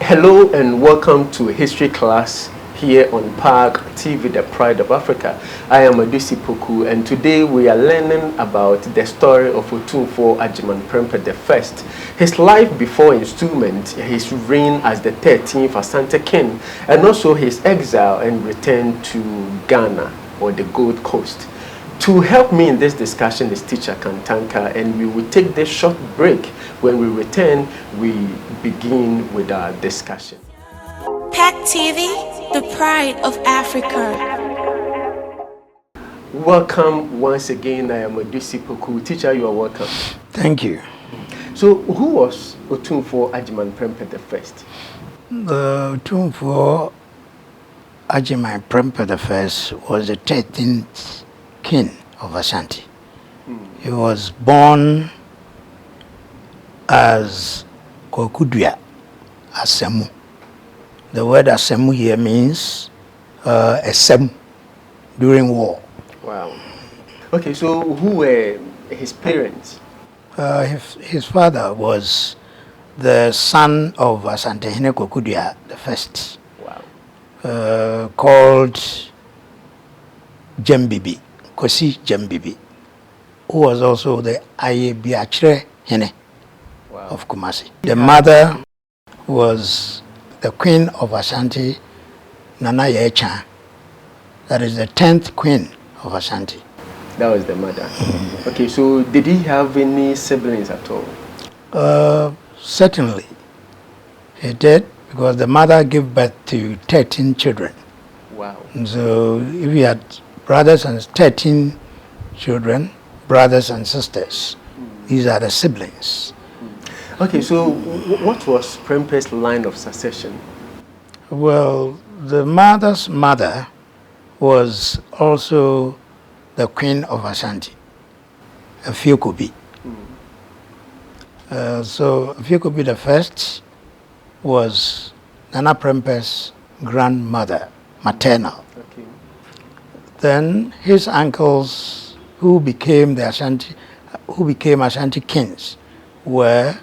Hello and welcome to History class here on Park TV, the Pride of Africa. I am Otumfuo and today we are learning about the story of Otumfuo Agyemang Prempeh I. His life before installment, his reign as the 13th Asante king, and also his exile and return to Ghana or the Gold Coast. To help me in this discussion is teacher Kantanka, and we will take this short break. When we return, we begin with our discussion. Pack TV, the pride of Africa. Welcome once again. I am Otumfuo. Teacher, you are welcome. Thank you. So, who was Otumfuo Agyemang Prempeh I? Otumfuo Agyemang Prempeh I was the 13th king of Ashanti. He was born as Kokudua Asemu. The word Asemu here means Asem during war. Wow. Okay, so who were his parents? His father was the son of Asantehene Kokudua the first. Wow. Called Jembibi, Kosi Jembibi, who was also the Ayebiachre Hene of Kumasi. The mother was the queen of Ashanti, Nana Yechan. That is the 10th queen of Ashanti. That was the mother. Okay, so did he have any siblings at all? Certainly, he did, because the mother gave birth to 13 children. Wow. And so if he had brothers and 13 children, brothers and sisters, these are the siblings. Okay, so what was Prempeh's line of succession? Well, the mother's mother was also the queen of Ashanti, Afiokobi. So Afiokobi the first was Nana Prempeh's grandmother, maternal. Okay. Then his uncles, who became Ashanti kings, were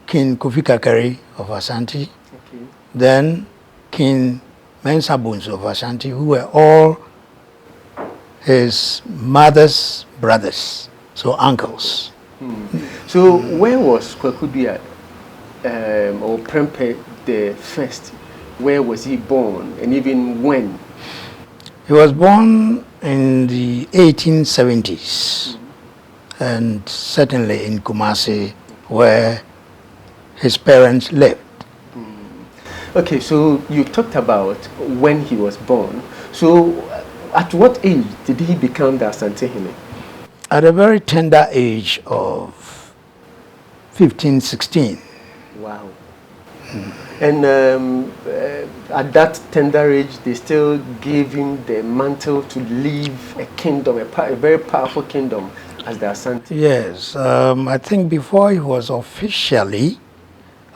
King Kofi Kakari of Ashanti, Okay. then King Mensa Bones of Ashanti, who were all his mother's brothers, so uncles. So where was Kokudua or Prempeh the first? Where was he born, and even when? He was born in the 1870s, and certainly in Kumasi, where his parents lived. Okay, so you talked about when he was born. So at what age did he become the Asantehene? At a very tender age of 15, 16. Wow. And at that tender age, they still gave him the mantle to leave a kingdom, a very powerful kingdom as the Asante. Yes, I think before he was officially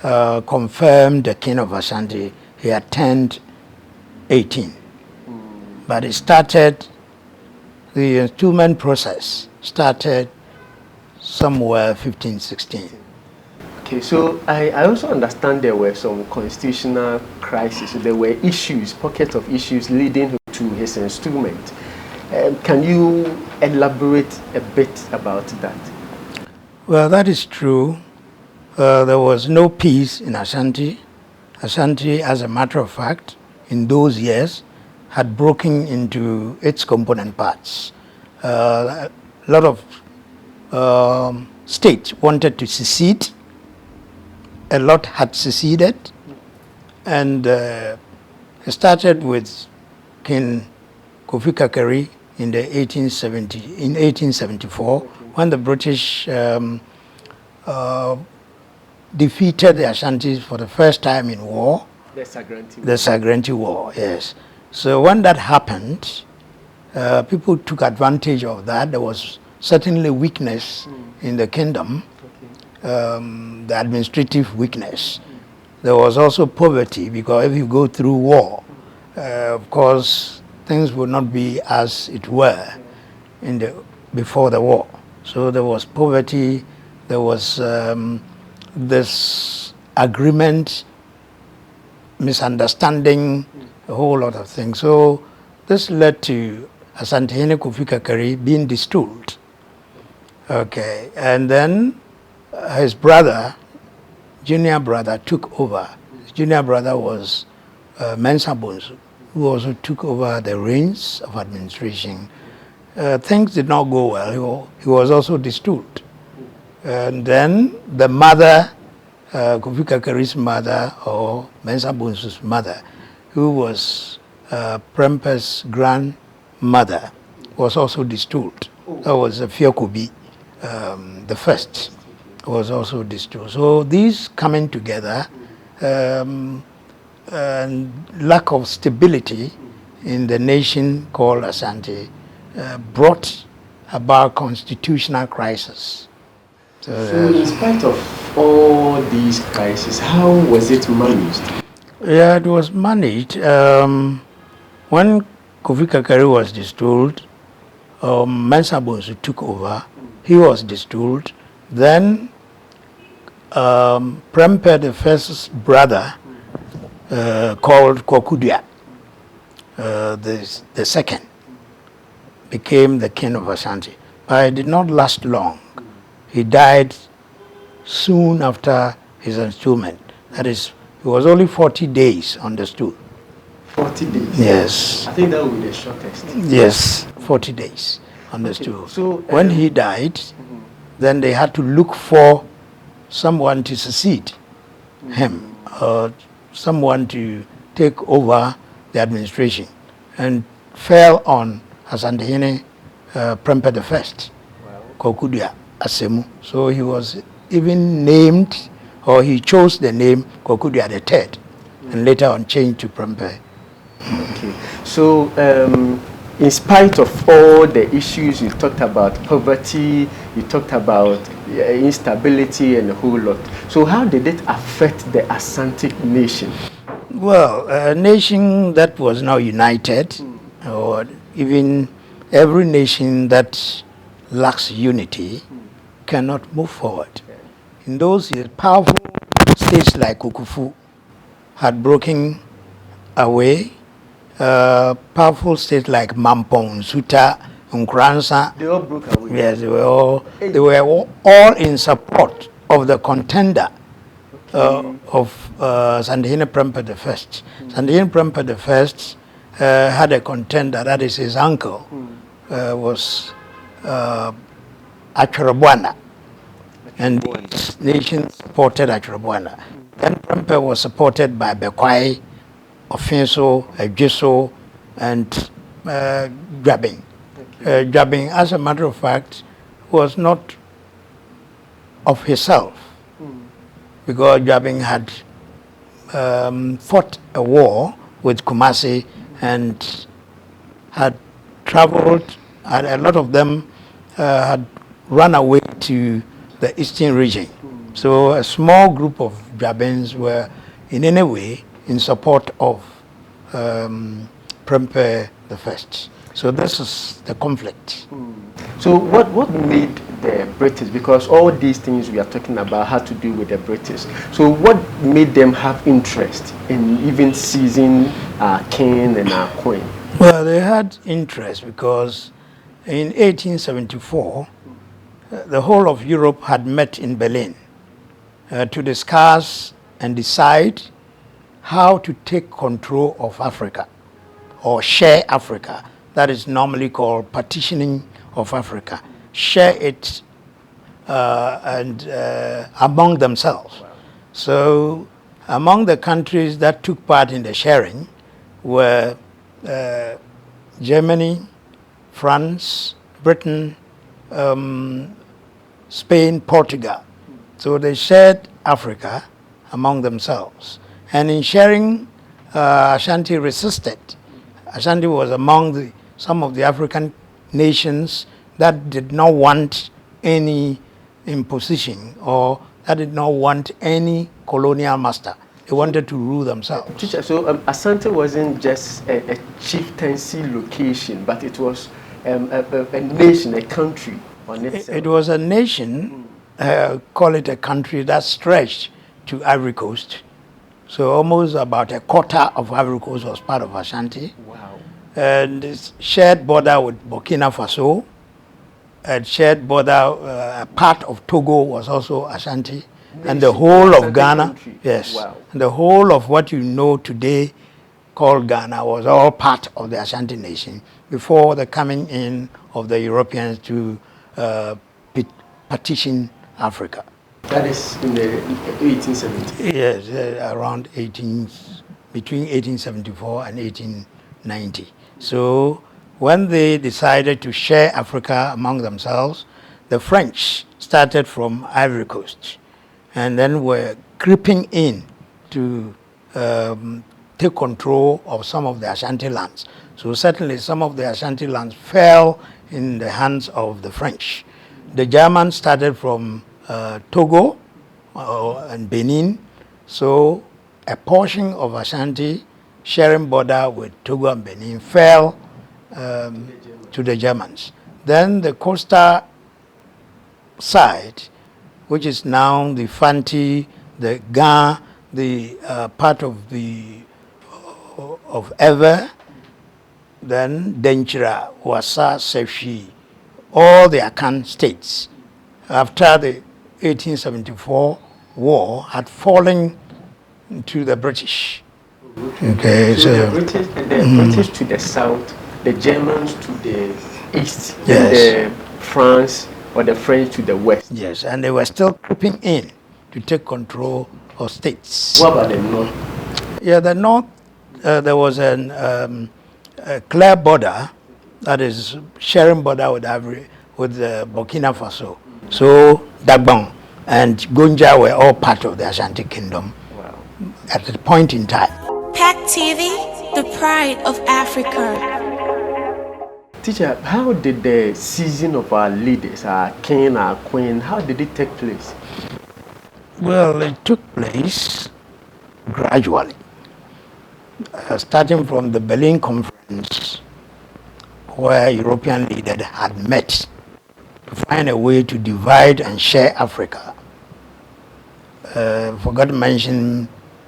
confirmed the king of Ashanti, he had turned 18. But it started, the installment process started somewhere 15, 16. Okay, so I also understand there were some constitutional crises. There were issues, pockets of issues leading to his installment. Can you elaborate a bit about that? Well, that is true. There was no peace in Ashanti. Ashanti, as a matter of fact, in those years, had broken into its component parts. A lot of states wanted to secede. A lot had seceded, and it started with King Kofi Kakari in 1874, when the British defeated the Ashantis for the first time in war. The Sagranti War. The Sagranti War, yes. So when that happened, people took advantage of that. There was certainly weakness in the kingdom, the administrative weakness. There was also poverty, because if you go through war, of course, things would not be as it were before the war. So there was poverty, there was this agreement misunderstanding a whole lot of things. So this led to Asantehene Kofi Kakari being destoled. Okay, and then his brother, junior brother, took over. His junior brother was Mensa Bonsu, who also took over the reins of administration. Things did not go well. He was also destoled. And then the mother, Kofi Kakari's mother, or Mensa Bonsu's mother, who was Prempeh's grandmother, was also destoled. That was Fiokobi, the first, was also destoled. So these coming together, and lack of stability in the nation called Asante brought about constitutional crisis. So in spite of all these crises, how was it managed? Yeah, it was managed. When Kofi Kakari was destoled, Mensa Bonsu took over. He was destoled. Then Prempeh the First's brother, called Kokudua, the second, became the king of Asante. But it did not last long. He died soon after his installment. That is, he was only 40 days on the stool. 40 days? Yes. I think that would be the shortest. Yes, 40 days on the stool. So, when he died, then they had to look for someone to succeed him, or someone to take over the administration, and fell on Asantehene Prempeh I, Kokudua Asemu. So he was even named, or he chose the name Kokudua III, and later on changed to Prempeh. Okay. So in spite of all the issues you talked about, poverty, you talked about instability and a whole lot. So how did it affect the Asante nation? Well, a nation that was now united, or even every nation that lacks unity, cannot move forward. In those years, powerful states like Okufu had broken away. Powerful states like Mampong, Suta, Nkransa. They all broke away. Yes, they were all in support of the contender of Asantehene Prempeh I. Asantehene Prempeh I had a contender, that is his uncle, was Achorobwana. And these nations supported Achorobwana. Then Prempeh was supported by Bekwai, Ofinso, Ejiso, and Jabing. Jabing, as a matter of fact, was not of himself, because Jabing had fought a war with Kumasi and had traveled, and a lot of them had run away to the eastern region. So a small group of Jabins were in any way in support of Prempeh I. So this is the conflict. So what made the British, because all these things we are talking about had to do with the British, so what made them have interest in even seizing our king and our queen? Well, they had interest because in 1874, the whole of Europe had met in Berlin to discuss and decide how to take control of Africa, or share Africa. That is normally called partitioning of Africa. Share it among themselves. So among the countries that took part in the sharing were Germany, France, Britain, Spain, Portugal. So they shared Africa among themselves. And in sharing, Ashanti resisted. Ashanti was among some of the African nations that did not want any imposition, or that did not want any colonial master. They wanted to rule themselves. Teacher, so Asante wasn't just a chieftaincy location, but it was a nation, a country on itself. It was a nation, call it a country, that stretched to Ivory Coast, So almost about a quarter of Ivory Coast was part of Ashanti. Wow. And it's shared border with Burkina Faso. And shared border, a part of Togo was also Ashanti. And the whole of Ghana, country. yes. Wow. And the whole of what you know today called Ghana was all part of the Ashanti nation before the coming in of the Europeans to partition Africa. That is in the 1870s. Yes, between 1874 and 1890. So when they decided to share Africa among themselves, the French started from Ivory Coast and then were creeping in to take control of some of the Ashanti lands. So certainly some of the Ashanti lands fell in the hands of the French. The Germans started from Togo and Benin, so a portion of Ashanti sharing border with Togo and Benin fell to the Germans. Then the coastal side, which is now the Fanti, the Ga, the part of Ever, then Denchira, Wassa, Sefshi, all the Akan states, after the 1874 war, had fallen to the British. Okay, so the British and the British to the south, the Germans to the east, yes. And the France or the French to the west. Yes, and they were still creeping in to take control of states. What about the north? Yeah, the north, there was a clear border, that is sharing border with Burkina Faso. So Dagbon and Gonja were all part of the Ashanti Kingdom. Wow. At the point in time. PAC TV, the pride of Africa. Teacher, how did the season of our leaders, our king, our queen, how did it take place? Well, it took place gradually. Starting from the Berlin Conference, where European leaders had met to find a way to divide and share Africa. Forgot to mention,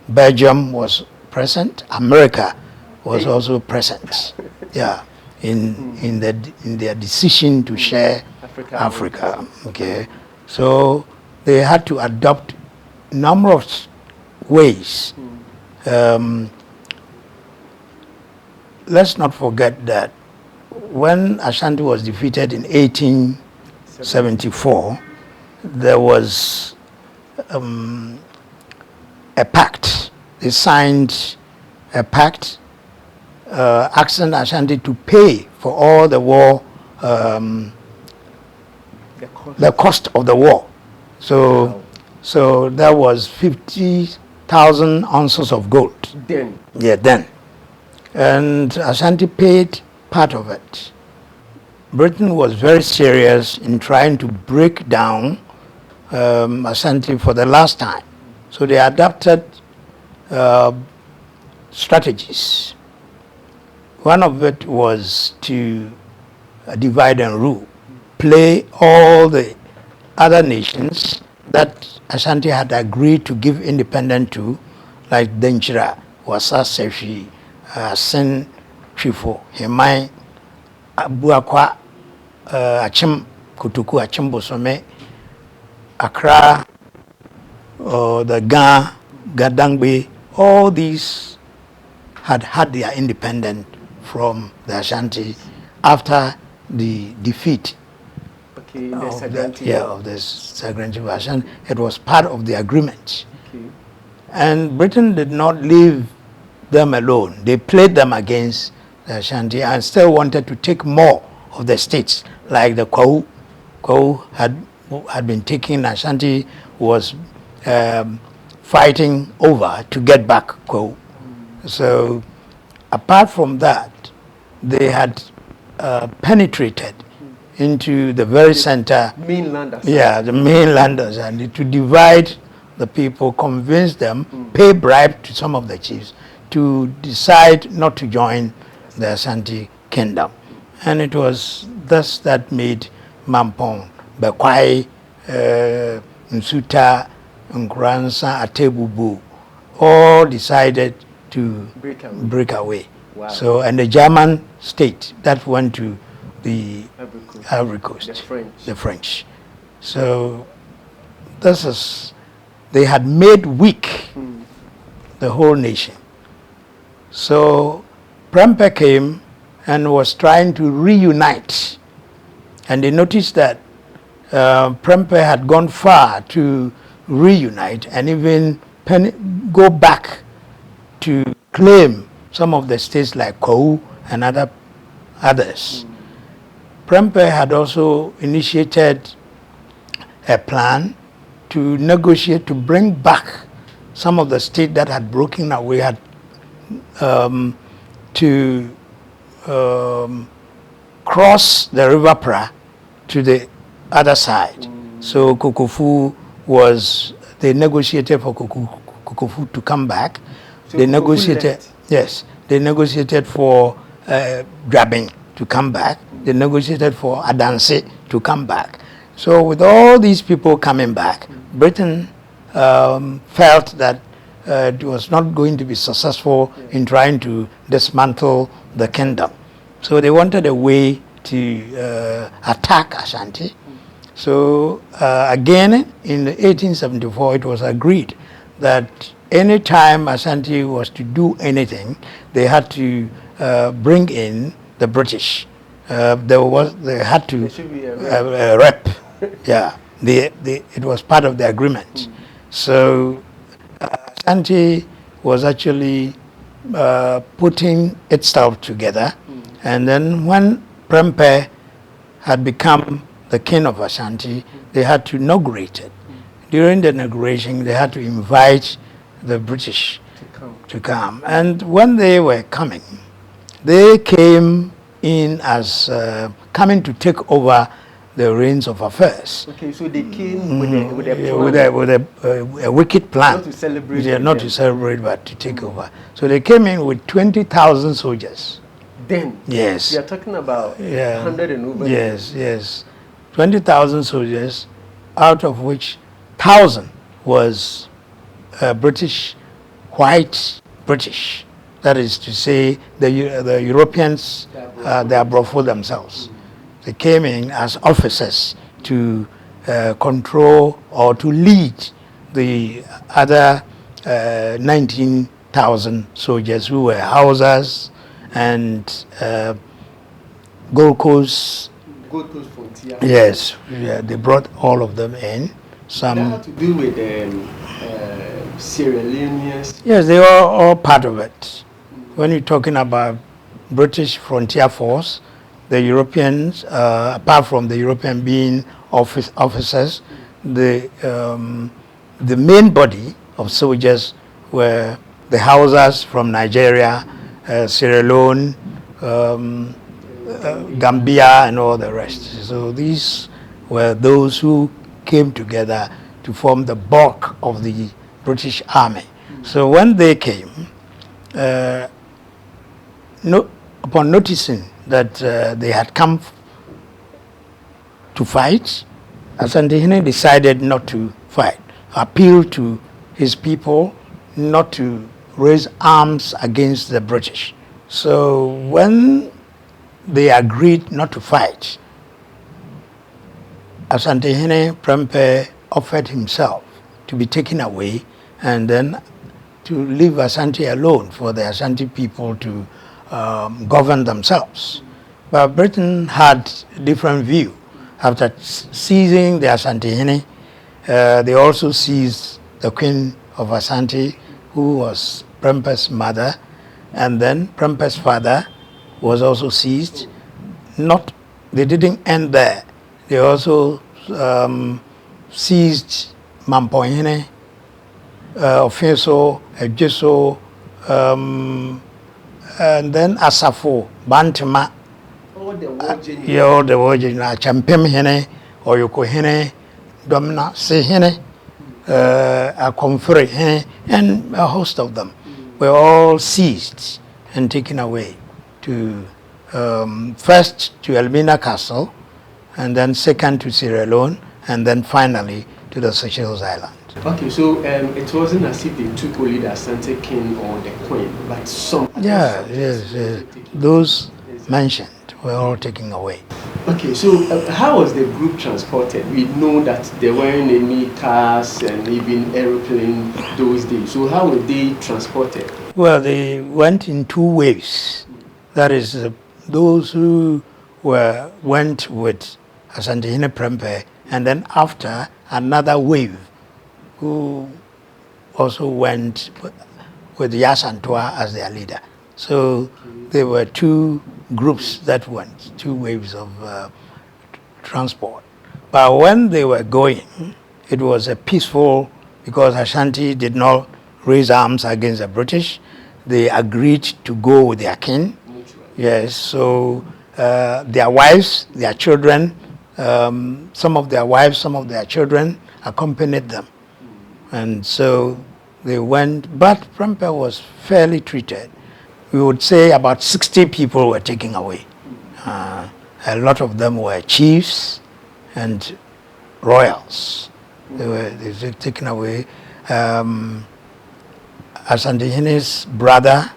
Belgium was present, America was also present. Yeah, in their decision to share Africa. Okay, so they had to adopt a number of ways. Let's not forget that when Ashanti was defeated in 1874, there was a pact. They signed a pact asking Ashanti to pay for all the war, the cost of the war. So, wow. So that was 50,000 ounces of gold. Then? Yeah, then. And Ashanti paid part of it. Britain was very serious in trying to break down Ashanti for the last time. So they adopted strategies. One of it was to divide and rule, play all the other nations that Ashanti had agreed to give independence to, like Denchira, Wassa, Sefshi, Sen, Chifo, Hemai, Abuakwa, Achim, Kutuku, Achim Bosome, Accra, the Ga, Gadangbe, all these had their independence from the Ashanti after the defeat of the sovereignty of Ashanti. It was part of the agreement. Okay. And Britain did not leave them alone. They played them against the Ashanti and still wanted to take more of the states, like the Kwau. Kwau had been taken. Ashanti was fighting over to get back Kwau. So apart from that, they had penetrated into the very center. Mainlanders. Yeah, the mainlanders, and to divide the people, convince them, pay bribe to some of the chiefs to decide not to join the Ashanti Kingdom. And it was thus that made Mampong, Bekwai, Nsuta, Nkransa, Atebubu, all decided to break away. Wow. So, and the German state that went to the Ivory Coast, the French. So, they had made weak the whole nation. So, Prempeh came and was trying to reunite, and they noticed that Prempeh had gone far to reunite and even go back to claim some of the states like Kou and others. Prempeh had also initiated a plan to negotiate to bring back some of the states that had broken away, to cross the River Pra to the other side. So Kokofu they negotiated for Kokofu to come back. So they negotiated, yes, they negotiated for Drabin to come back. They negotiated for Adanse to come back. So with all these people coming back, Britain felt that it was not going to be successful in trying to dismantle the kingdom. So they wanted a way to attack Ashanti. So again, in 1874, it was agreed that any time Ashanti was to do anything, they had to bring in the British. They had to rep. Yeah, it was part of the agreement. So Ashanti was actually putting itself together, and then when Prempeh had become the king of Ashanti, they had to inaugurate it. During the inauguration, they had to invite the British to come. And when they were coming, they came in as coming to take over the reins of affairs. Okay, so they came with a wicked plan. Not to celebrate. Not to celebrate, but to take over. So they came in with 20,000 soldiers. Then? Yes. We are talking about 100 and over. Yes. 20,000 soldiers, out of which 1,000 was British, white British. That is to say, the Europeans, they are Brofo themselves. They came in as officers to control or to lead the other 19,000 soldiers who were Hausas and Gold Coast frontier. Yes, they brought all of them in. That had to do with Sierra Leoneans? Yes, they were all part of it. When you're talking about British Frontier Force, the Europeans, apart from the European being officers, the main body of soldiers were the Hausas from Nigeria, Sierra Leone, Gambia, and all the rest. So these were those who came together to form the bulk of the British Army. So when they came, upon noticing that they had come to fight, Asante decided not to fight, appealed to his people not to raise arms against the British. So when they agreed not to fight, Asante Prempeh offered himself to be taken away and then to leave Asante alone for the Asante people to govern themselves. But Britain had a different view. After seizing the Asante, they also seized the Queen of Asante, who was Prempeh's mother, and then Prempeh's father was also seized. They didn't end there. They also seized Mampoihene, Ofeso, Ejeso, and then Asafo, Bantama, All the Virgin. all the Virgin, Champem Hene, Oyoko Hene, Domina Sehene, Akomfere Hene, and a host of them were all seized and taken away to first to Elmina Castle, and then second to Sierra Leone, and then finally to the Seychelles Island. Okay, so it wasn't as if they took only the Asante king or the queen, but some. Yeah, yes. Those mentioned were all taken away. Okay, so how was the group transported? We know that there weren't any cars and even aeroplane those days. So how were they transported? Well, they went in two waves. That is, those who went with Asante Prempeh, and then after another wave, who also went with Yasantua as their leader. So there were two groups that went, two waves of transport. But when they were going, it was a peaceful, because Ashanti did not raise arms against the British. They agreed to go with their king. Yes, so their wives, their children, some of their wives, some of their children accompanied them. And so they went, but Prempeh was fairly treated. We would say about 60 people were taken away. A lot of them were chiefs and royals. They were taken away. Asantehene's brother,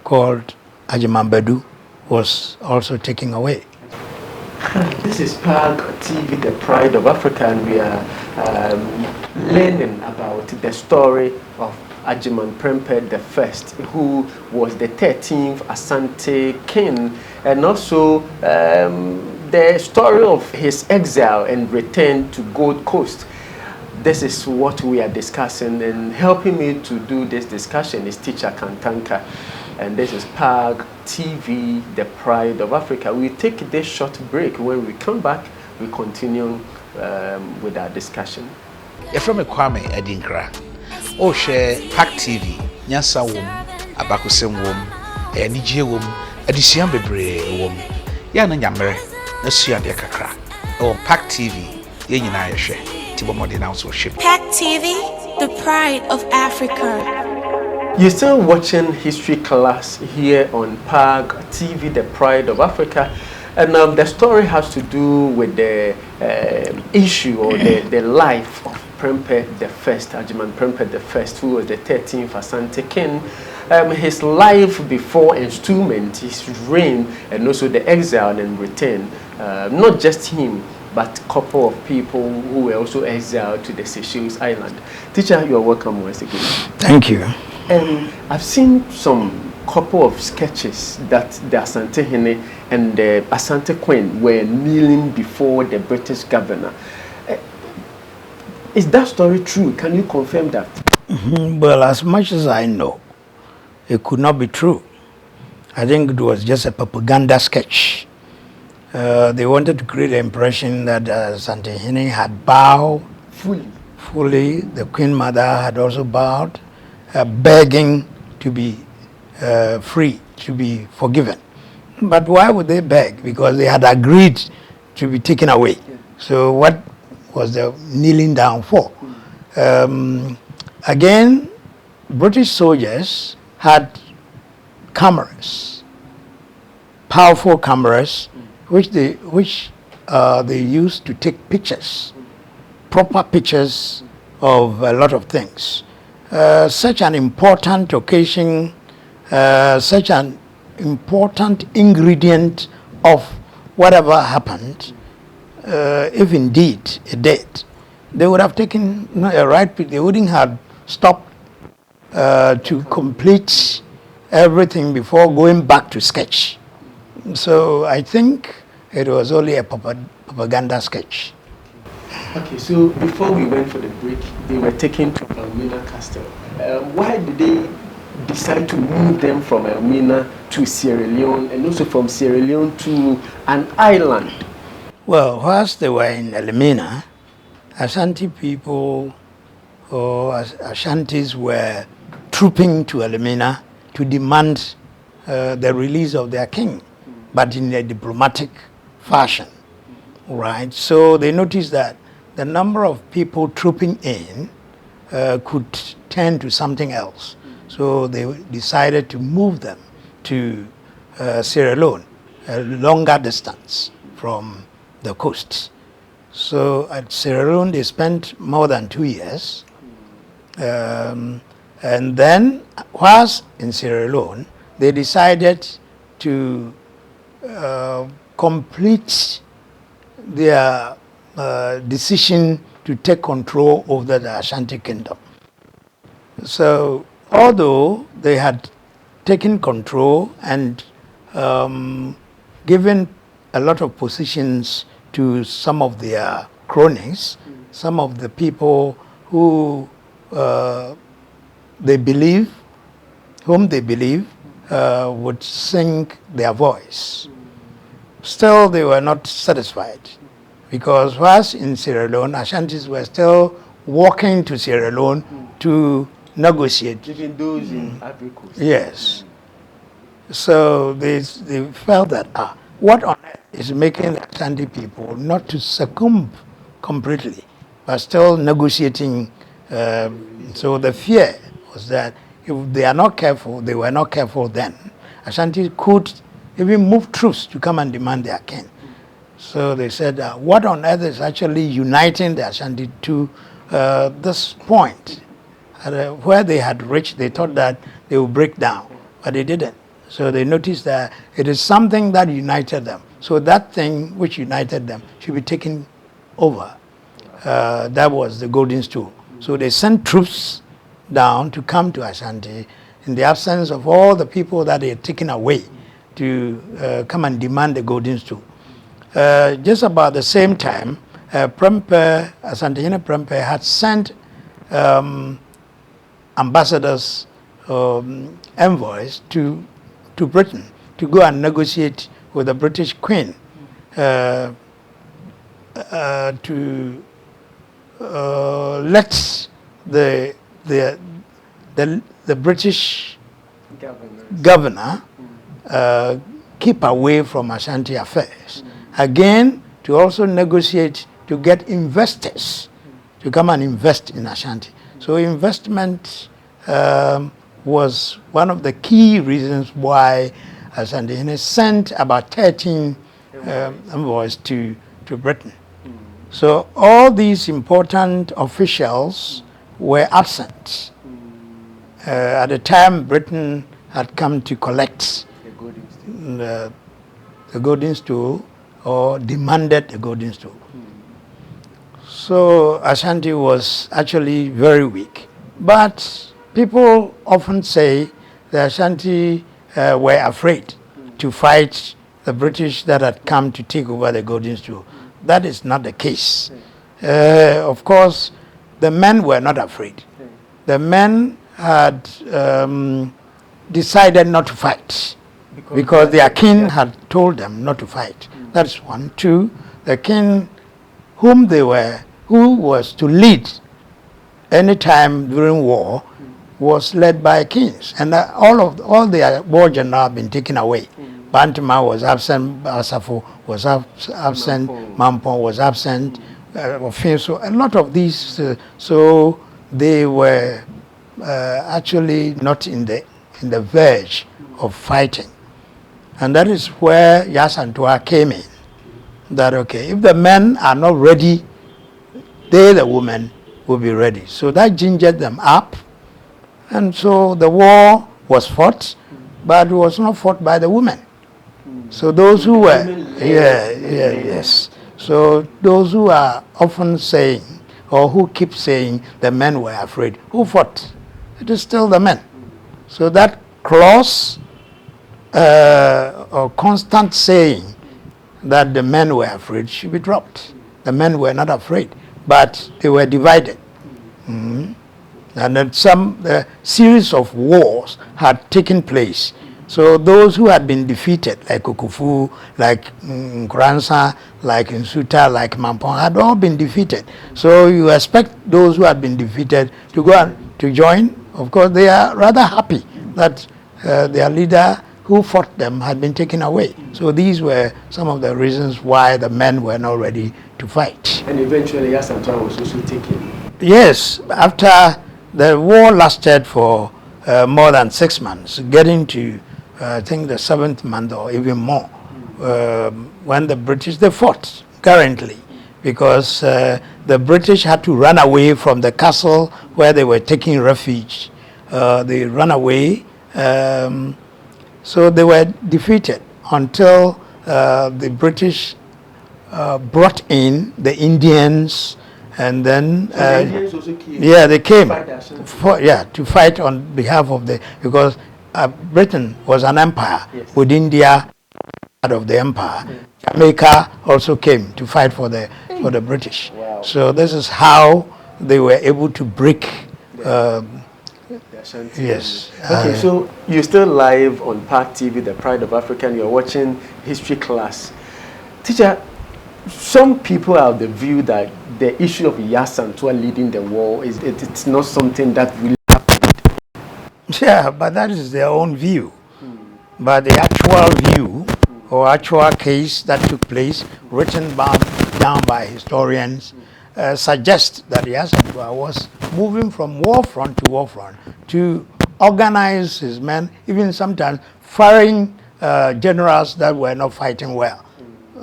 called Agyemang was also taken away. This is PAG TV, the Pride of Africa, and we are learning about the story of Agyemang Prempeh I, who was the 13th Asante king, and also the story of his exile and return to Gold Coast. This is what we are discussing, and helping me to do this discussion is teacher Kantanka. And this is PAG TV, the Pride of Africa. We take this short break. When we come back, we continue with our discussion. You're from Kwame Edinkra. Oh, share PAG TV, Nyansa wom, Abakusem wom, Enije wom, Edisian Bebre wom, Yana Nyamere, Nasuan de Kakra. Oh, PAG TV, Yenina Yeshe, Tibomodi also ship. PAG TV, the Pride of Africa. You're still watching History Class here on PAG TV, the Pride of Africa. And the story has to do with the issue or the life of Prempeh I, Agyemang Prempeh I, who was the 13th Asante king. His life before enthronement, his reign, and also the exile and return. Not just him, but a couple of people who were also exiled to the Seychelles Island. Teacher, you are welcome once again. Thank you. I've seen some couple of sketches that the Asante Hene and the Asante Queen were kneeling before the British governor. Is that story true? Can you confirm that? Well, as much as I know, it could not be true. I think it was just a propaganda sketch. They wanted to create the impression that Asante Hene had bowed fully. The Queen Mother had also bowed, begging to be free, to be forgiven. But why would they beg? Because they had agreed to be taken away. Yeah. So what was the kneeling down for? Again, British soldiers had cameras, powerful cameras, which they used to take pictures, proper pictures of a lot of things. Such an important occasion, such an important ingredient of whatever happened, if indeed it did, they would have taken a right, they wouldn't have stopped to complete everything before going back to sketch. So I think it was only a propaganda sketch. Okay, so before we went for the break, they were taken to Elmina Castle. Why did they decide to move them from Elmina to Sierra Leone, and also from Sierra Leone to an island? Well, whilst they were in Elmina, Ashanti people or Ashantis were trooping to Elmina to demand the release of their king, but in a diplomatic fashion, right? So they noticed that the number of people trooping in could turn to something else. So they decided to move them to Sierra Leone, a longer distance from the coast. So at Sierra Leone, they spent more than 2 years. And then, whilst in Sierra Leone, they decided to complete their decision to take control over the Ashanti Kingdom. So, although they had taken control and given a lot of positions to some of their cronies, some of the people who whom they believe would sing their voice. Still, they were not satisfied, because whilst in Sierra Leone, Ashantis were still walking to Sierra Leone to negotiate. Even those in Ivory Coast. Yes. So they felt that, what on earth is making the Ashanti people not to succumb completely, but still negotiating. So the fear was that if they are not careful, they were not careful then, Ashanti could even move troops to come and demand their king. So they said, what on earth is actually uniting the Ashanti to this point? Where they had reached, they thought that they would break down, but they didn't. So they noticed that it is something that united them. So that thing which united them should be taken over. That was the golden stool. So they sent troops down to come to Ashanti in the absence of all the people that they had taken away to come and demand the golden stool. Just about the same time, Prempeh, Asantehene Prempeh had sent ambassadors, envoys to Britain to go and negotiate with the British Queen to let the British governor keep away from Ashanti affairs. Again, to also negotiate to get investors to come and invest in Ashanti. So investment was one of the key reasons why Asantehene sent about 13 envoys to Britain. So all these important officials were absent at the time Britain had come to collect the golden stool or demanded the golden stool. So Ashanti was actually very weak. But people often say the Ashanti were afraid to fight the British that had come to take over the golden stool. That is not the case. Of course, the men were not afraid. The men had decided not to fight because their king had told them not to fight. That's one. Two, the king who was to lead any time during war was led by kings, and all their war generals have been taken away. Bantama was absent, Asafo was absent, Mampong was absent, so a lot of these, so they were actually not in the verge of fighting. And that is where Yasantua came in. That, okay, if the men are not ready, they, the women, will be ready. So that gingered them up. And so the war was fought, but it was not fought by the women. So those who were, yes. So those who are often saying, or who keep saying the men were afraid, who fought? It is still the men. So that clause or constant saying that the men were afraid should be dropped. The men were not afraid, but they were divided. And then the series of wars had taken place. So those who had been defeated, like Okufu, like Nkoranza, like Nsuta, like Mampong, had all been defeated. So you expect those who had been defeated to go and to join. Of course, they are rather happy that their leader who fought them had been taken away. So these were some of the reasons why the men were not ready to fight. And eventually Yasantua was also taken. Yes, after the war lasted for more than 6 months, getting to I think the 7th month or even more, when the British, they fought currently, because the British had to run away from the castle where they were taking refuge. They ran away, so they were defeated until the British brought in the Indians, and then the Indians also came. yeah, they came To to fight on behalf of because Britain was an empire, yes, with India part of the empire. Jamaica also came to fight for the British. Wow. So this is how they were able to break. Yes. Okay, so you're still live on Park TV, the Pride of Africa, and you're watching history class. Teacher, some people have the view that the issue of Yasantua leading the war it's not something that really happened. Yeah, but that is their own view. But the actual view or actual case that took place, written down by historians, suggests that Yasantua was moving from war front to war front to organize his men, even sometimes firing generals that were not fighting well,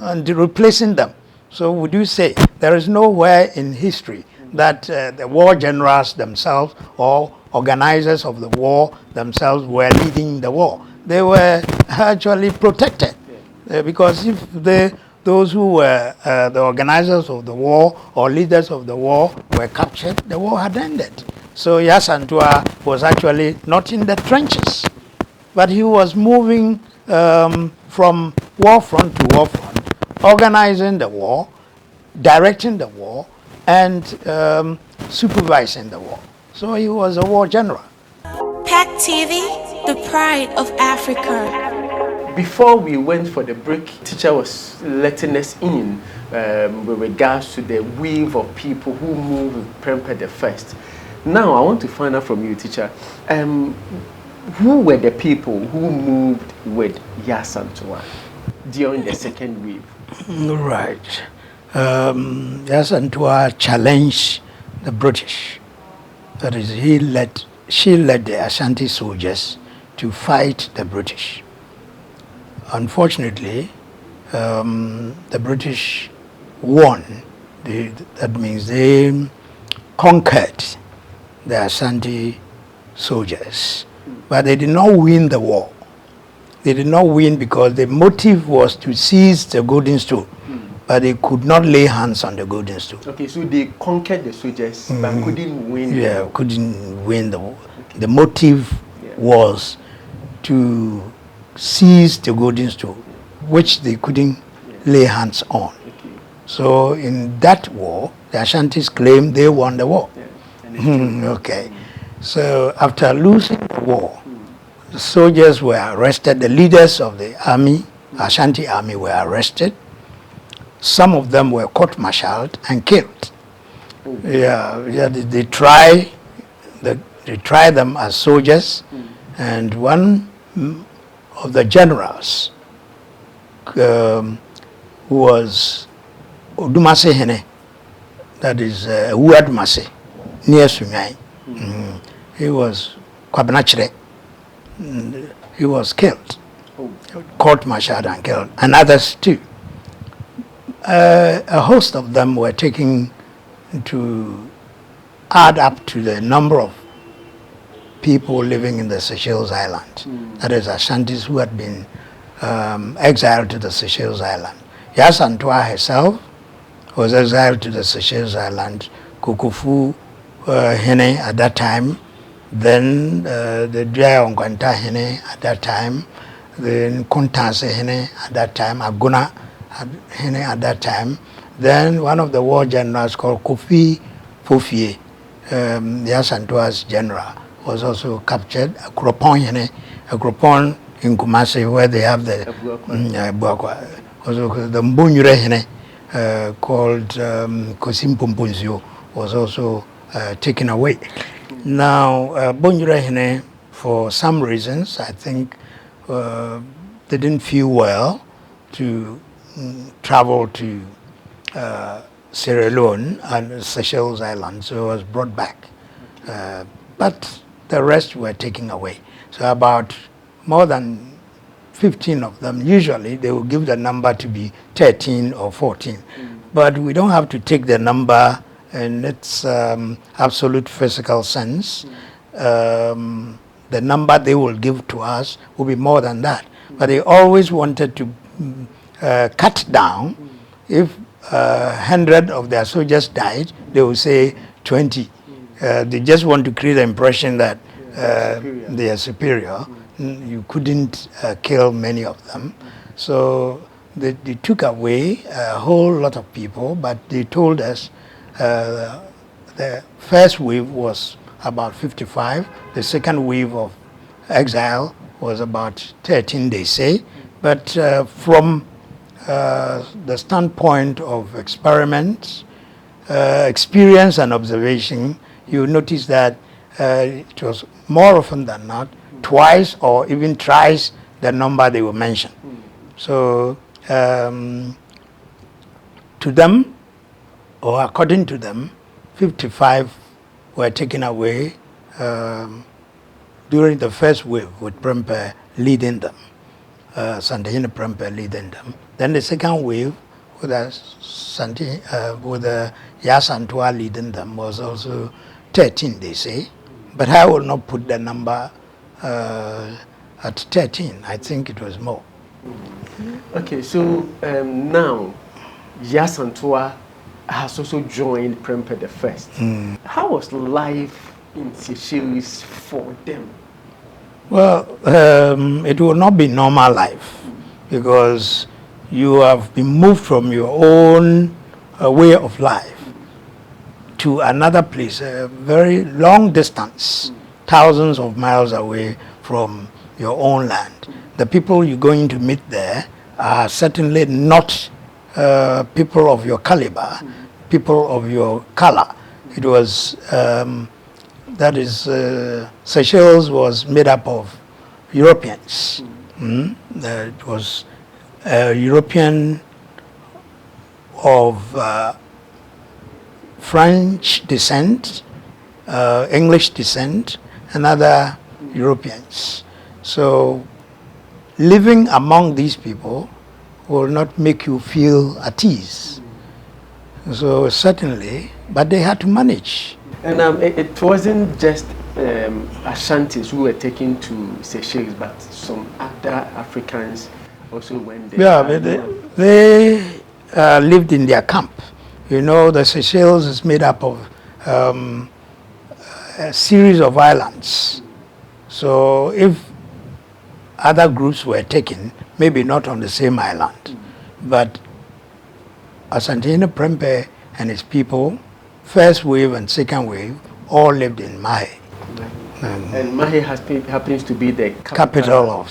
and replacing them. So we do say there is nowhere in history that the war generals themselves or organizers of the war themselves were leading the war. They were actually protected, because if those who were the organizers of the war or leaders of the war were captured, the war had ended. So Yasantua was actually not in the trenches, but he was moving from war front to war front, organizing the war, directing the war, and supervising the war. So he was a war general. Pack TV, the pride of Africa. Before we went for the break, teacher was letting us in with regards to the wave of people who moved with Prempeh I. Now I want to find out from you, teacher, who were the people who moved with Yasantua during the second wave? Right. Yasantua challenged the British. That is, she led the Ashanti soldiers to fight the British. Unfortunately, the British won. That means they conquered the Ashanti soldiers, but they did not win the war. They did not win because the motive was to seize the golden stool, but they could not lay hands on the golden stool. Okay, so they conquered the soldiers, but couldn't win. Yeah, couldn't win the war. The motive was to seize the golden stool, which they couldn't lay hands on. Okay. So in that war, the Ashantis claimed they won the war. Okay. So after losing the war, the soldiers were arrested. The leaders of the army, Ashanti army, were arrested. Some of them were court-martialed and killed. They try them as soldiers, and one of the generals, who was Odumase Hene, that is Uadumase, near Sunyai. He was Kwabenachere. He was killed, court-martialed and killed, and others too. A host of them were taken to add up to the number of people living in the Seychelles Island. That is, Ashantis who had been exiled to the Seychelles Island. Yasantua herself was exiled to the Seychelles Island. Kukufu Hene at that time, then the Drea Ongwanta Hene at that time, then Kontanse Hene at that time, Aguna Hene at that time. Then one of the war generals called Kofi Fofie, Yasantua's general, was also captured. Akropon Hene, Akropon in Kumasi, where they have the Buakwa. Also the Mbunyure Hene, called Kosim Pumpunzio, was also taken away. Now, Bunyure Hene, for some reasons, I think, they didn't feel well to travel to Sierra Leone and Seychelles Island, so it was brought back. But the rest were taken away. So about more than 15 of them, usually they will give the number to be 13 or 14. but we don't have to take the number in its absolute physical sense. The number they will give to us will be more than that. But they always wanted to cut down. If 100 of their soldiers died, they will say 20. They just want to create the impression that they are superior. You couldn't kill many of them. So they took away a whole lot of people, but they told us the first wave was about 55. The second wave of exile was about 13, they say. But from the standpoint of experiments, experience and observation, you notice that it was more often than not twice or even thrice the number they were mentioned. So to them, or according to them, 55 were taken away during the first wave with Prempeh leading them, Santehene Prempeh leading them. Then the second wave with Yasantua leading them was also 13, they say. But I will not put the number at 13. I think it was more. Okay, so now Yasantua has also joined Prempeh I. How was life in Seychelles for them? Well, it will not be normal life because you have been moved from your own way of life to another place, a very long distance, thousands of miles away from your own land. The people you're going to meet there are certainly not people of your caliber, people of your color. It was, Seychelles was made up of Europeans. It was European of French descent, English descent, and other Europeans. So living among these people will not make you feel at ease. So certainly, but they had to manage. And it wasn't just Ashantis who were taken to Seychelles, but some other Africans also went there. Yeah, but they lived in their camp. You know, the Seychelles is made up of a series of islands. So if other groups were taken, maybe not on the same island, but Santehene Prempeh and his people, first wave and second wave, all lived in Manhyia. And Manhyia happens to be the capital of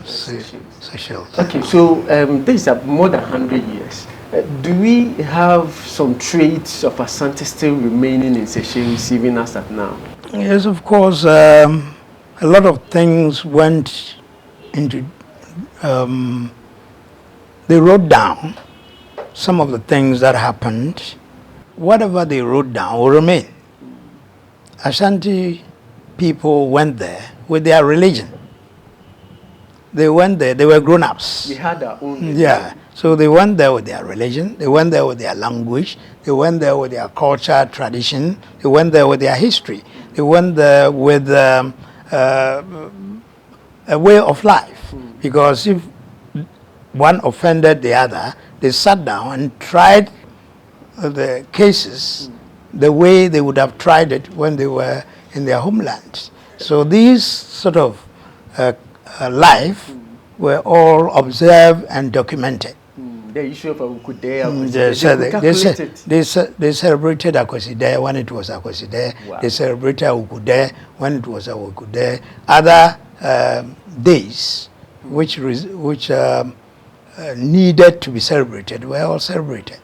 Seychelles. Okay, so this is more than 100 years. Do we have some traits of Asante still remaining in Seychelles even as at now? Yes, of course. A lot of things went into... they wrote down some of the things that happened. Whatever they wrote down will remain. Ashanti people went there with their religion. They went there, they were grown-ups. They had their own religion. Yeah, so they went there with their religion, they went there with their language, they went there with their culture, tradition, they went there with their history, they went there with a way of life. Because if one offended the other, they sat down and tried the cases the way they would have tried it when they were in their homelands. So these sort of life were all observed and documented. The issue of Akude, they celebrated Akweside when it was Akweside. Wow. They celebrated Akude when it was Akude. Other days which needed to be celebrated were all celebrated.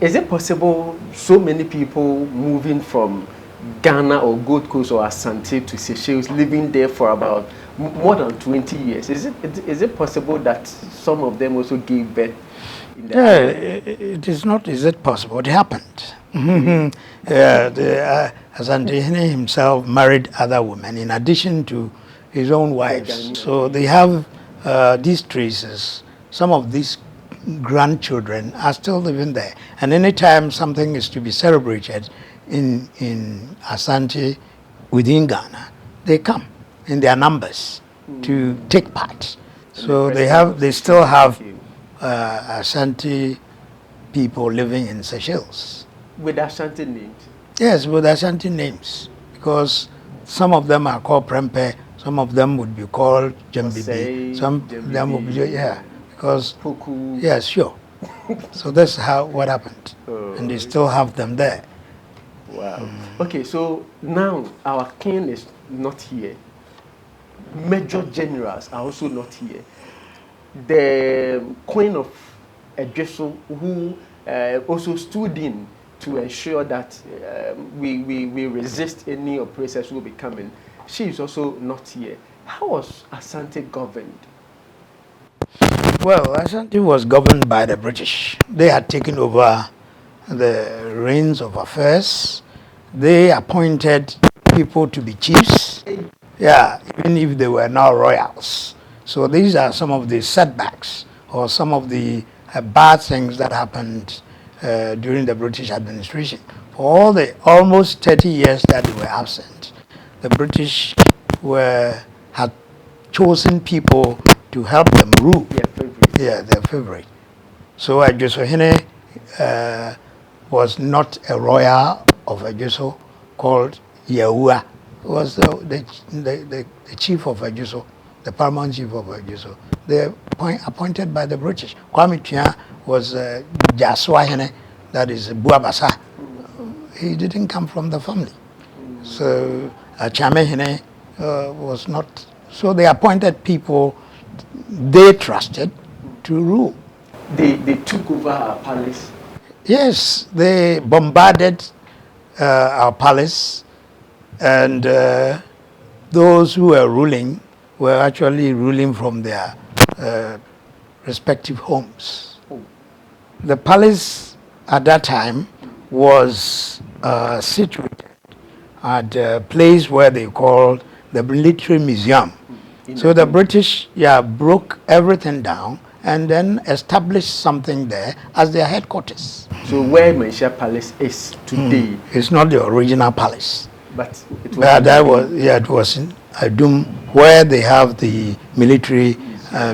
Is it possible so many people moving from Ghana or Gold Coast or Asante to Seychelles, living there for about more than 20 years? Is it possible that some of them also gave birth? It is not. Is it possible? It happened. Asantehene himself married other women in addition to his own wives. So they have these traces. Some of these grandchildren are still living there. And anytime something is to be celebrated in Asante within Ghana, they come in their numbers to take part. So they still have Asante people living in Seychelles. With Ashanti names? Yes, with Ashanti names, because some of them are called Prempeh, some of them would be called Jembibi, some of them would be, yeah, because, Poku. yes, sure. So that's what happened. And they still have them there. Wow. Okay, so now our king is not here. Major generals are also not here. The Queen of Ejeso, who also stood in to ensure that we resist any oppressors who will be coming, she is also not here. How was Asante governed? Well, Asante was governed by the British. They had taken over the reins of affairs. They appointed people to be chiefs. Yeah, even if they were not royals. So these are some of the setbacks or some of the bad things that happened during the British administration. For all the almost 30 years that they were absent, the British had chosen people to help them rule. Their favorite. Yeah, their favorite. So Ejesohene was not a royal of Ejeso called Yahua. Was the chief of Ejeso, the paramount chief of Ejeso. They appointed by the British. Kwame Tua was Jaswahene, that is Buabasa. He didn't come from the family. So Chamehene was not. So they appointed people they trusted to rule. They took over our palace. Yes, they bombarded our palace, and those who were ruling were actually ruling from their respective homes. The palace at that time was situated at a place where they called the Military Museum. So the British, broke everything down and then established something there as their headquarters. So where Manhyia Palace is today, It's not the original palace. but it was It was in Adum, where they have the military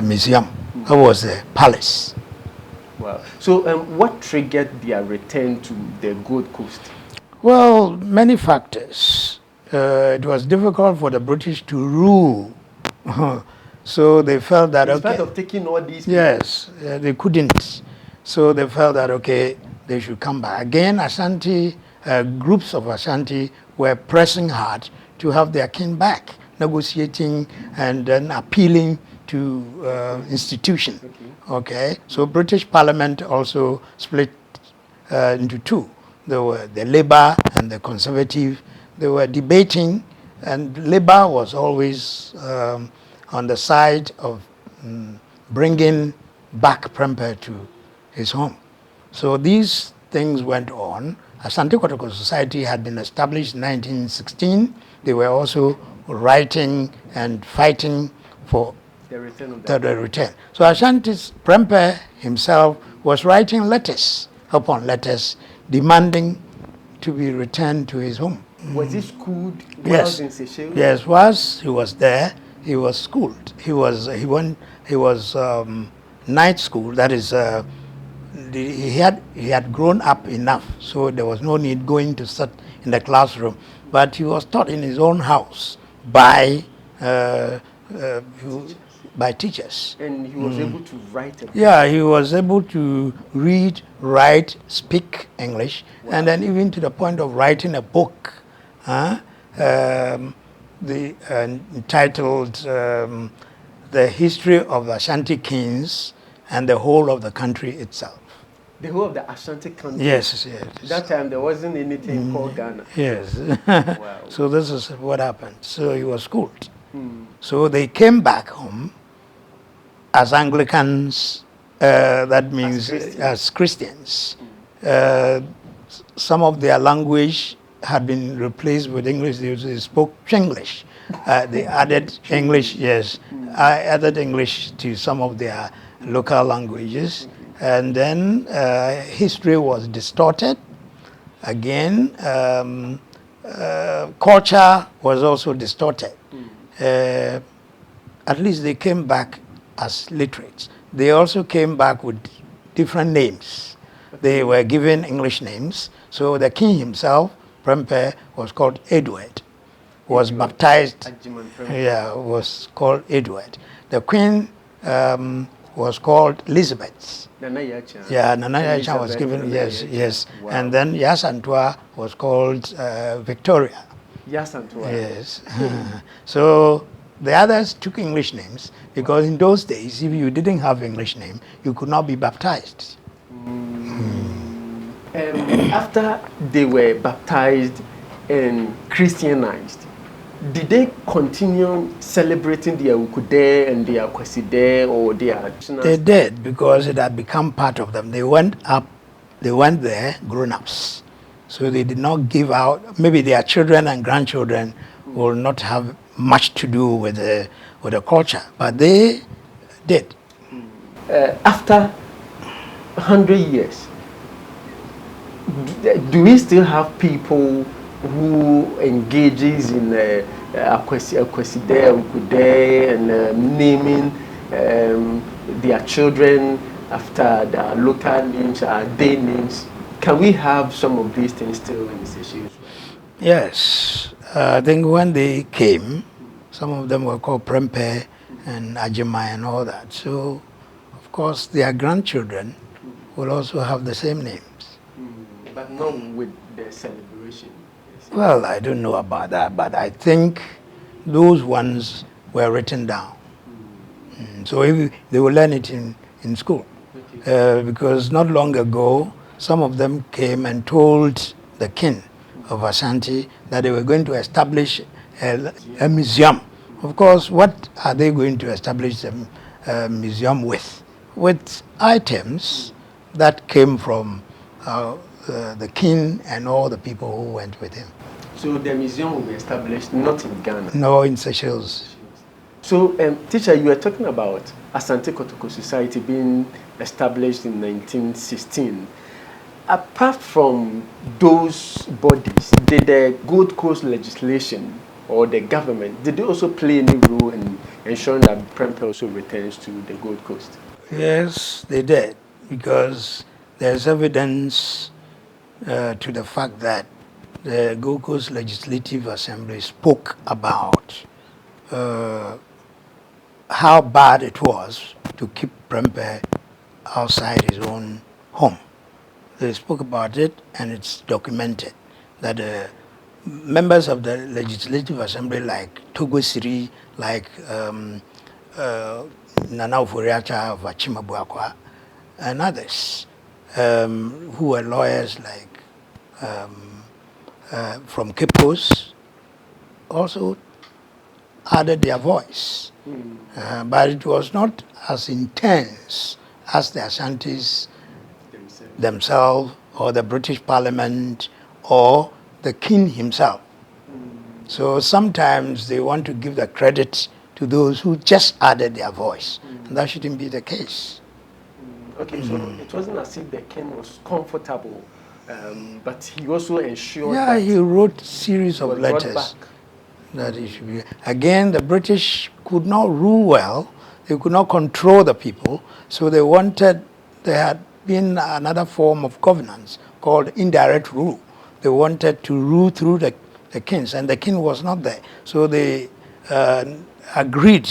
museum. That was the palace. wow. So what triggered their return to the Gold Coast? Well, many factors. It was difficult for the British to rule. So they felt that, In spite of taking all these people, yes, they couldn't. So they felt that, okay, they should come back. Again, Ashanti, groups of Ashanti were pressing hard to have their king back, negotiating and then appealing to institution. Okay. So British Parliament also split into two. There were the Labour and the Conservative. They were debating, and Labour was always on the side of bringing back Prempeh to his home. So these things went on. Asante Kotoko Society had been established in 1916. They were also writing and fighting for the return of the return. So Ashanti's Prempeh himself was writing letters upon letters demanding to be returned to his home. Was he schooled Yes. in Seychelles? Yes, whilst he was there, he was schooled. He was night school. That is, he had grown up enough, so there was no need going to sit in the classroom. But he was taught in his own house by teachers. And he was able to write a book. Yeah, he was able to read, write, speak English, and then even to the point of writing a book, entitled "The History of the Ashanti Kings and the Whole of the Country Itself." The whole of the Ashanti country. Yes. That time there wasn't anything called Ghana. Yes. Wow. So this is what happened. So he was schooled. So they came back home as Anglicans. That means as Christians. Some of their language had been replaced with English. They spoke Chinglish. They added English. Yes, I added English to some of their local languages, And then history was distorted. Again, culture was also distorted. At least they came back as literates. They also came back with different names. They were given English names. So the king himself, Prempeh, was called Edward. Was baptized. Yeah, was called Edward. The queen was called Elizabeth. Nana Yacha. Yeah, Nana Yacha was given, yes. Wow. And then Yasantua was called Victoria. Yasantua. Yes. So the others took English names because in those days, if you didn't have English name, you could not be baptized. After they were baptized and Christianized, did they continue celebrating their Ukude and their Kweside or their... They did, because it had become part of them. They went there, grown-ups. So they did not give out, maybe their children and grandchildren will not have much to do with the culture, but they did. After 100 years, do we still have people who engages in Akweside, Ukude, and naming their children after the local names, day names? Can we have some of these things still in Seychelles? Yes. I think when they came, some of them were called Prempeh and Agyemang and all that. So, of course, their grandchildren will also have the same names. But not with the celebration. Well, I don't know about that, but I think those ones were written down. So if they will learn it in school. Because not long ago, some of them came and told the king of Ashanti that they were going to establish a museum. Of course, what are they going to establish a museum with? With items that came from the king and all the people who went with him. So the museum will be established not in Ghana? No, in Seychelles. So, teacher, you were talking about Asante Kotoko Society being established in 1916. Apart from those bodies, did the Gold Coast legislation or the government, did they also play any role in ensuring that Prempeh also returns to the Gold Coast? Yes, they did, because there's evidence to the fact that the Gold Coast Legislative Assembly spoke about how bad it was to keep Prempeh outside his own home. They spoke about it, and it's documented that members of the Legislative Assembly, like Togo Siri, like Nana Oforiacha of Achimabuakwa, and others who were lawyers like from Cape Coast, also added their voice. But it was not as intense as the Ashantis themselves or the British Parliament or the king himself. So sometimes they want to give the credit to those who just added their voice. And that shouldn't be the case. Okay, so it wasn't as if the king was comfortable, but he also ensured that... Yeah, he wrote a series of letters that it should be... Again, the British could not rule well. They could not control the people. So they wanted... There had been another form of governance called indirect rule. They wanted to rule through the kings, and the king was not there. So they agreed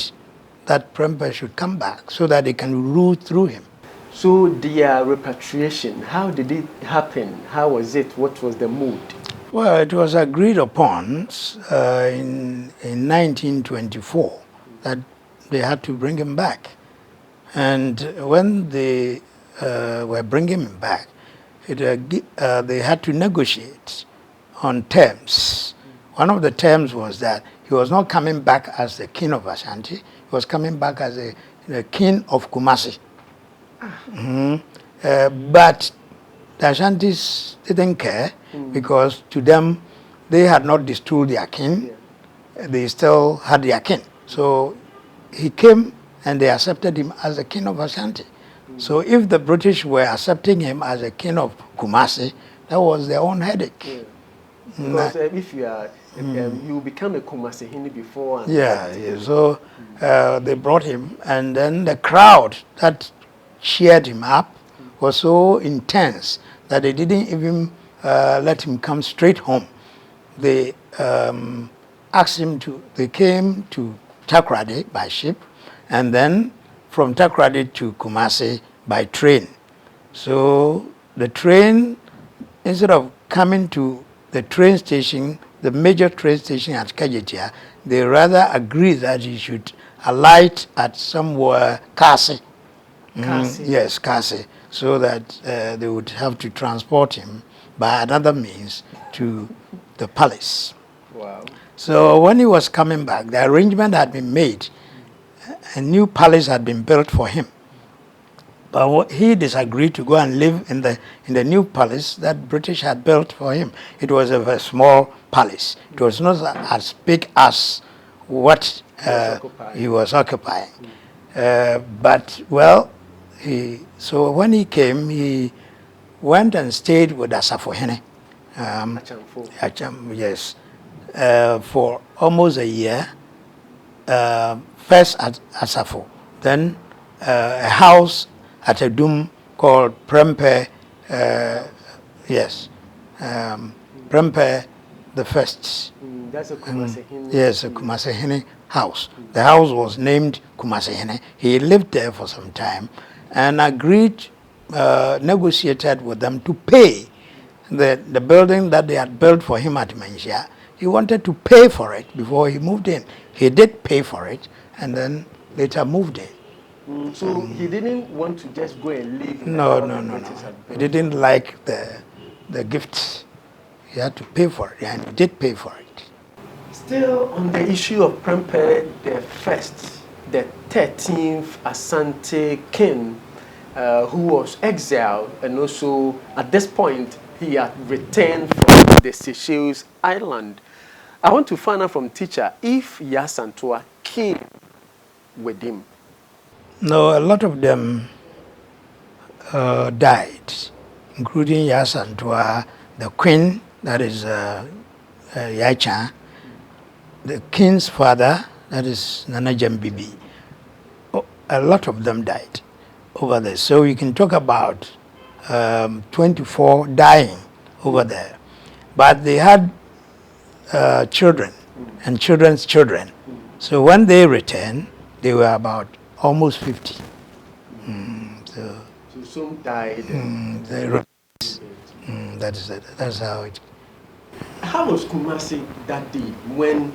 that Prempeh should come back so that they can rule through him. So their repatriation, how did it happen? How was it? What was the mood? Well, it was agreed upon in 1924 that they had to bring him back. And when they were bringing him back, they had to negotiate on terms. One of the terms was that he was not coming back as the king of Ashanti, he was coming back as the king of Kumasi. But the Ashantis didn't care because to them, they had not destroyed their king. They still had their king. So he came and they accepted him as the king of Ashanti. So if the British were accepting him as a king of Kumasi, that was their own headache. Yeah. Because if you are, you become a Kumasi Hindi before. And yeah. So they brought him, and then the crowd that cheered him up was so intense that they didn't even let him come straight home. They asked him to. They came to Takoradi by ship, and then from Takoradi to Kumasi by train. So the train, instead of coming to the train station, the major train station at Kajetia, they rather agreed that he should alight at somewhere Kasi. Yes, Kasi, so that they would have to transport him by another means to the palace. Wow. So when he was coming back, the arrangement had been made. A new palace had been built for him. But he disagreed to go and live in the new palace that British had built for him. It was a very small palace. It was not as big as what he was occupying. But, well, so when he came, he went and stayed with Asafo Hene. Yes. For almost a year. First at Asafo, then a house at a dome called Prempeh, Prempeh the First. That's a Kumasi Hindi. Yes, a Kumasi Hene house. The house was named Kumasi Hene. He lived there for some time and agreed, negotiated with them to pay the building that they had built for him at Manhyia. He wanted to pay for it before he moved in. He did pay for it and then later moved in. So he didn't want to just go and live in No. He didn't like the gifts. He had to pay for it, and he did pay for it. Still on the issue of Prempeh the First, the 13th Asante king, who was exiled, and also at this point he had returned from the Seychelles Island. I want to find out from teacher if Yasantua came with him. No, a lot of them died, including Yasantua, the queen, that is Yaicha, the king's father, that is Nana Jambibi. Oh, a lot of them died over there. So you can talk about 24 dying over there. But they had children and children's children. So when they returned, they were about almost 50. So some died. That's how it. How was Kumasi that day when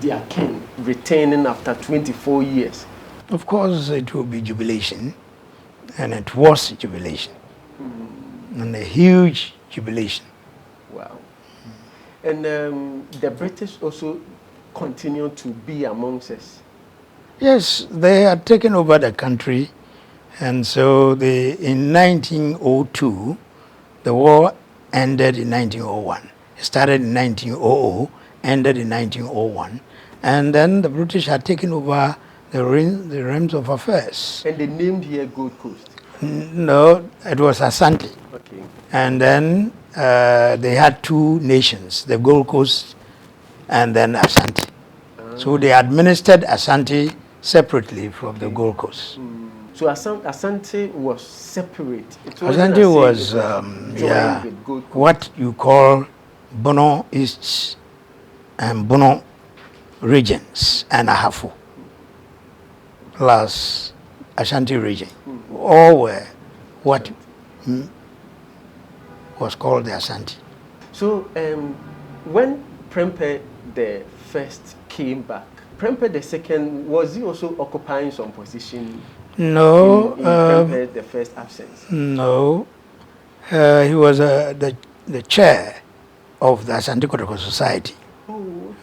their king returning after 24 years? Of course, it will be jubilation, and it was jubilation, and a huge jubilation. Wow. And the British also continued to be amongst us. Yes, they had taken over the country, and so in 1902, the war ended in 1901. It started in 1900, ended in 1901, and then the British had taken over the realms of affairs. And they named here Gold Coast? No, it was Asante. Okay. And then they had two nations, the Gold Coast and then Asante. So they administered Asante separately from the Gold Coast. So Asante was separate. Asante was what you call Bono East and Bono regions and Ahafo plus Ashanti region. All were what was called the Asante. So when Prempeh the First came back, Prempeh the Second, was he also occupying some position? No. In Prempeh the First absence? No. He was the chair of the Asante Kotoko Society. Oh,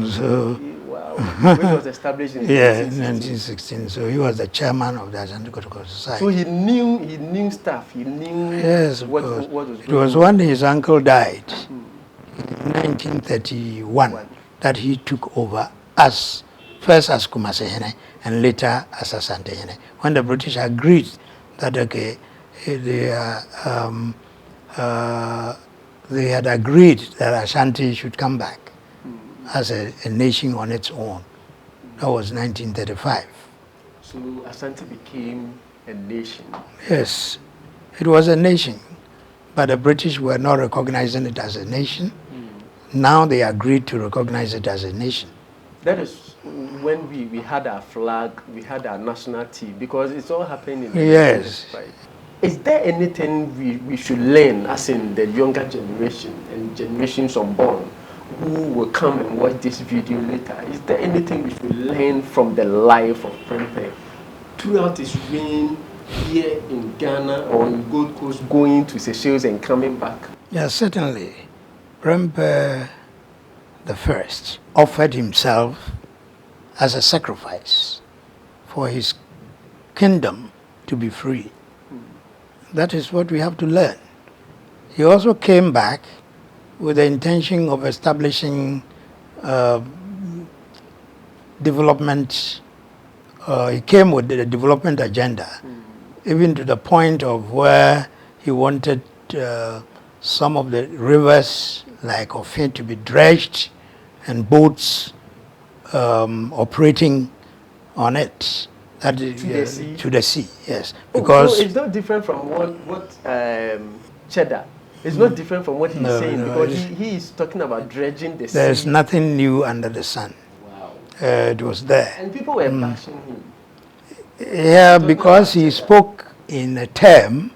so wow. Which was established in 1916. So he was the chairman of the Asante Kotoko Society. So he knew stuff. He knew what was going on. It was when his uncle died in 1931 that he took over first as Kumasi Hene and later as Asante Hene. When the British agreed that okay, they had agreed that Ashanti should come back as a nation on its own. That was 1935. So Ashanti became a nation. Yes, it was a nation, but the British were not recognizing it as a nation. Now they agreed to recognize it as a nation. That is when we had our flag, we had our national team, because it's all happening in the Yes. right? Is there anything we should learn, as in the younger generation and generations unborn, who will come and watch this video later? Is there anything we should learn from the life of Prempeh throughout his reign here in Ghana or in Gold Coast, going to Seychelles and coming back? Yes, certainly. Prempeh I offered himself as a sacrifice for his kingdom to be free. That is what we have to learn. He also came back with the intention of establishing development. He came with the development agenda, even to the point of where he wanted some of the rivers like Ofin to be dredged and boats operating on it. That is, to the sea, yes. Because so it's not different from what Cheddar. It's not different from what he's saying, because he is talking about dredging the sea. There's nothing new under the sun. Wow. It was there. And people were bashing him. Yeah, because he spoke in a term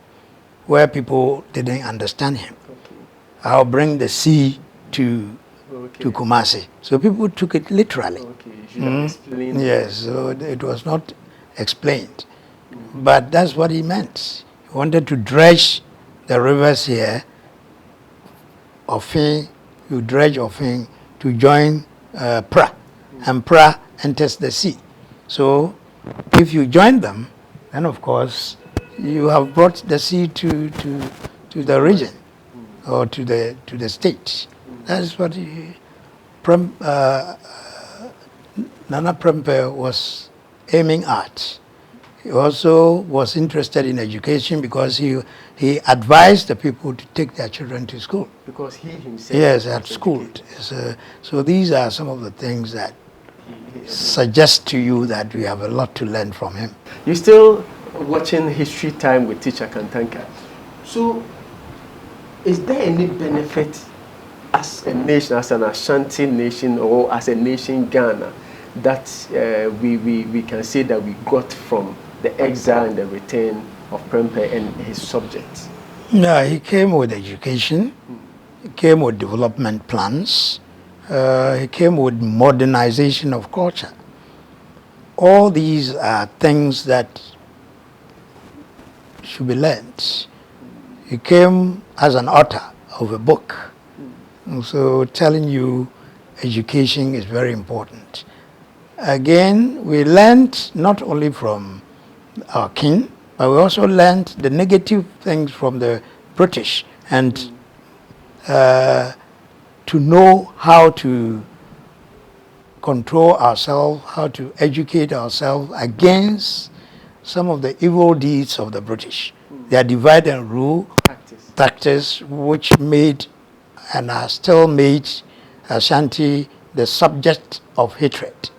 where people didn't understand him. Okay. I'll bring the sea to Kumasi. So people took it literally. Okay, you should have explained. Yes, so it was not explained. But that's what he meant. He wanted to dredge the rivers here, Ofin, you dredge Ofin to join Pra, and Pra enters the sea. So if you join them, then of course you have brought the sea to the region or to the state. That's what Nana Prempeh was aiming at. He also was interested in education because he advised the people to take their children to school. Because he himself... Yes, had schooled. So these are some of the things that suggest to you that we have a lot to learn from him. You're still watching History Time with Teacher Kantanka. So, is there any benefit as a nation, as an Ashanti nation, or as a nation Ghana, that we can say that we got from the exile and the return of Prempeh and his subjects? Yeah, he came with education, he came with development plans, he came with modernization of culture. All these are things that should be learned. He came as an author of a book. And so telling you education is very important. Again, we learned not only from our king, but we also learned the negative things from the British, and to know how to control ourselves, how to educate ourselves against some of the evil deeds of the British. Their divide and rule tactics, which made and are still made Ashanti the subject of hatred,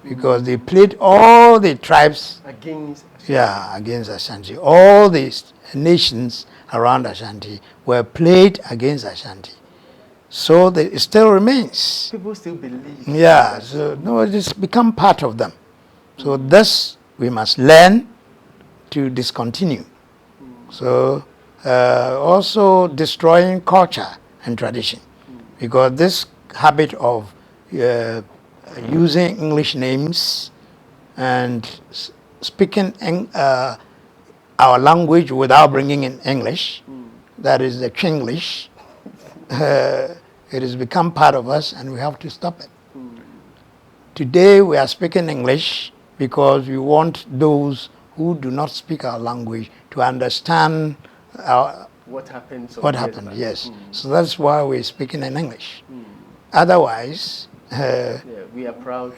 because they played all the tribes against Ashanti. All these nations around Ashanti were played against Ashanti. So it still remains. People still believe. Yeah, so no, it's become part of them. So thus we must learn to discontinue. So also destroying culture and tradition, because this habit of using English names and speaking our language without bringing in English, that is the Chinglish, it has become part of us and we have to stop it. Today we are speaking English because we want those who do not speak our language to understand what happened. Yes. So that's why we're speaking in English. Otherwise, we are proud.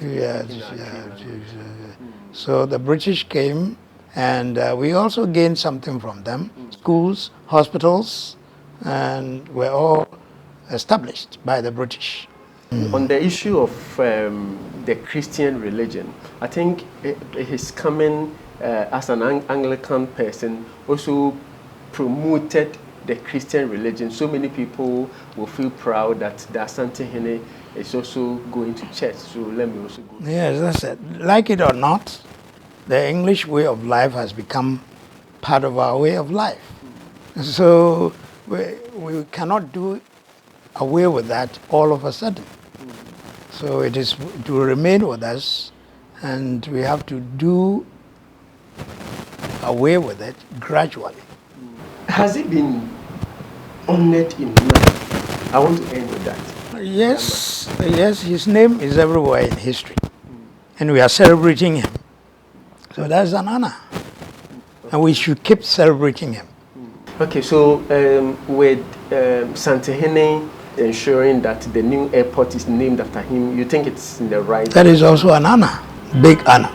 So the British came And we also gained something from them. Schools, hospitals, and were all established by the British. On the issue of the Christian religion, I think his coming as an Anglican person also promoted the Christian religion. So many people will feel proud that the Asante Hene is also going to church. So let me also go. Yes, that's it. Like it or not, the English way of life has become part of our way of life. So we cannot do away with that all of a sudden. So it will remain with us, and we have to do away with it gradually. Has he been honored enough? I want to end with that. Yes, yes, his name is everywhere in history, and we are celebrating him. So that's an honor, and we should keep celebrating him. Okay, so with Santehene ensuring that the new airport is named after him, you think it's in the right? That is also an honor, big honor.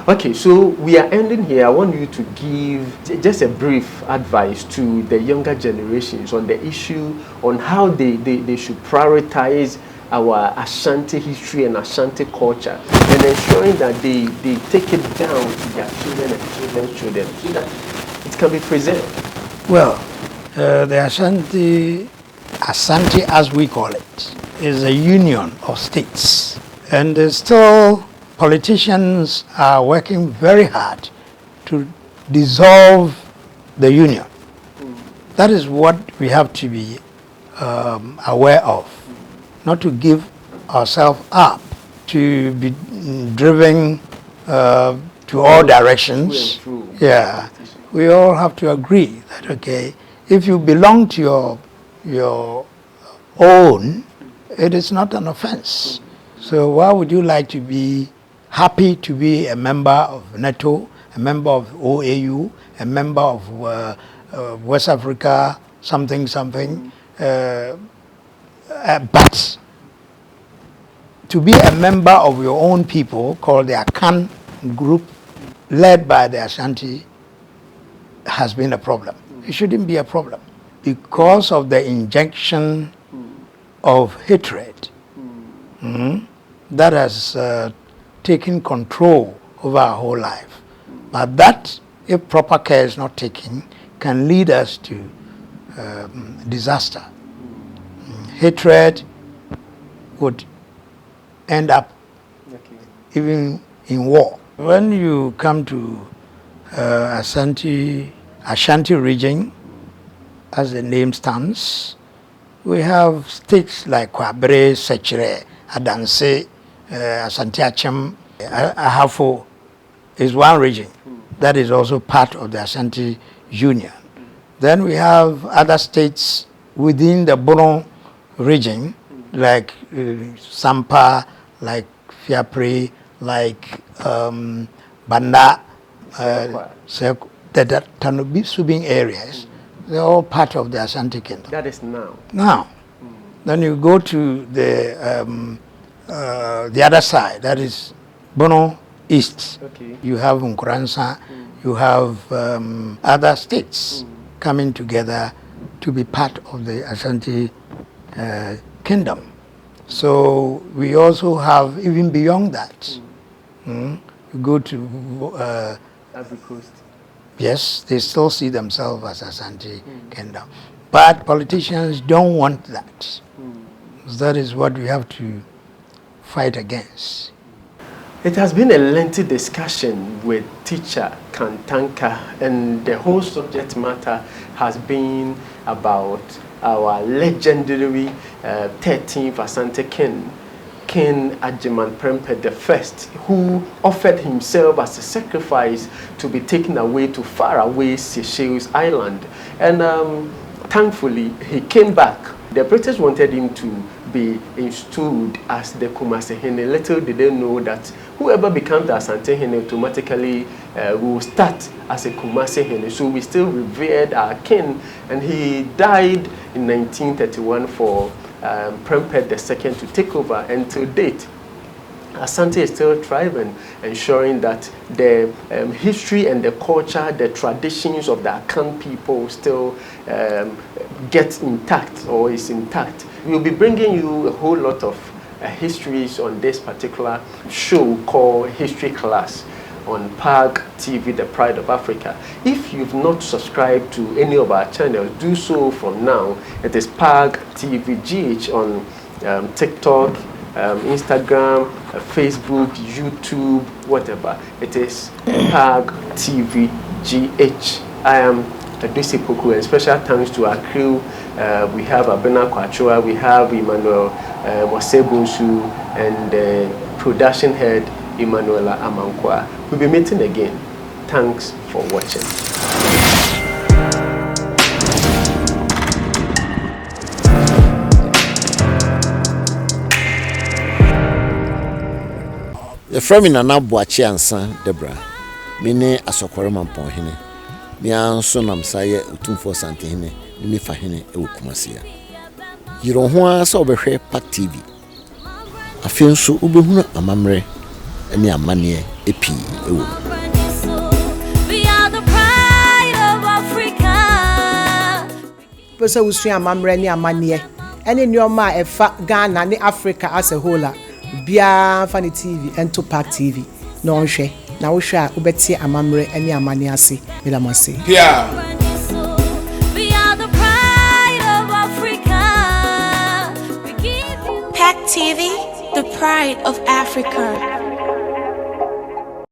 Okay, so we are ending here. I want you to give just a brief advice to the younger generations on the issue on how they should prioritize our Ashanti history and Ashanti culture, and ensuring that they take it down to their children and children's children so that it can be preserved. Well, the Ashanti as we call it, is a union of states, and still politicians are working very hard to dissolve the union. That is what we have to be aware of, not to give ourselves up, to be driven to all directions. Yeah, we all have to agree that, okay, if you belong to your own, it is not an offense. So why would you like to be happy to be a member of NATO, a member of OAU, a member of West Africa, something, but to be a member of your own people called the Akan group, led by the Ashanti, has been a problem. It shouldn't be a problem because of the injection of hatred that has taken control over our whole life. But that, if proper care is not taken, can lead us to disaster. Hatred would end up even in war. When you come to Ashanti region, as the name stands, we have states like Kwabre, Seychelles, Adanse, Asante Achem, Ahafo is one region that is also part of the Ashanti Union. Then we have other states within the Bono region, like Sampa, like Fiapre, like Banda, the Tanubi Subing areas. They're all part of the Ashanti Kingdom. That is now. Now, then you go to the other side, that is Bono East. Okay. You have Nkuransa, you have other states coming together to be part of the Ashanti Kingdom. So we also have, even beyond that, you go to Ivory Coast. yes, they still see themselves as Ashanti Kingdom. But politicians don't want that. That is what we have to fight against. It has been a lengthy discussion with teacher Kantanka, and the whole subject matter has been about our legendary 13th Asante King, King Agyemang Prempeh I, who offered himself as a sacrifice to be taken away to faraway Seychelles Island. And thankfully, he came back. The British wanted him to be installed as the Kumasi Hene. Little did they know that whoever becomes the Asante Hene automatically will start as a Kumasi Hene. So we still revered our king, and he died in 1931 for Prempeh II to take over. And to date, Asante is still thriving, ensuring that the history and the culture, the traditions of the Akan people still get intact or is intact. We'll be bringing you a whole lot of histories on this particular show called History Class on PAG TV, The Pride of Africa. If you've not subscribed to any of our channels, do so from now. It is PAG TV GH on TikTok, Instagram, Facebook, YouTube, whatever. It is PAG TV GH. I am Adusi Poku, and special thanks to our crew. We have Abena Kwachua, we have Emmanuel Mosebunsu, and production head Emanuela Amankwa. We'll be meeting again. Thanks for watching. The Frame Nana Boachi and San Debra, Mine Asokwara Mamponhene, Nian Sonam Saye Otumfuo Santehene, Nimi Fahene Ewukumasia. Yiro ho asa obehwe PAG TV. Afien so ubehuna amamre ene amane epi ewo. We are the pride of Africa. Pese usua amamre ne amane ene nyoma efa Ghana ne Africa as a whole. Bia Funny TV and to PAG TV no onhwe na wo hwe a ubeti amamre ene amane ase melamase. Yeah. We are the pride of Africa. We give you PAG TV, the pride of Africa.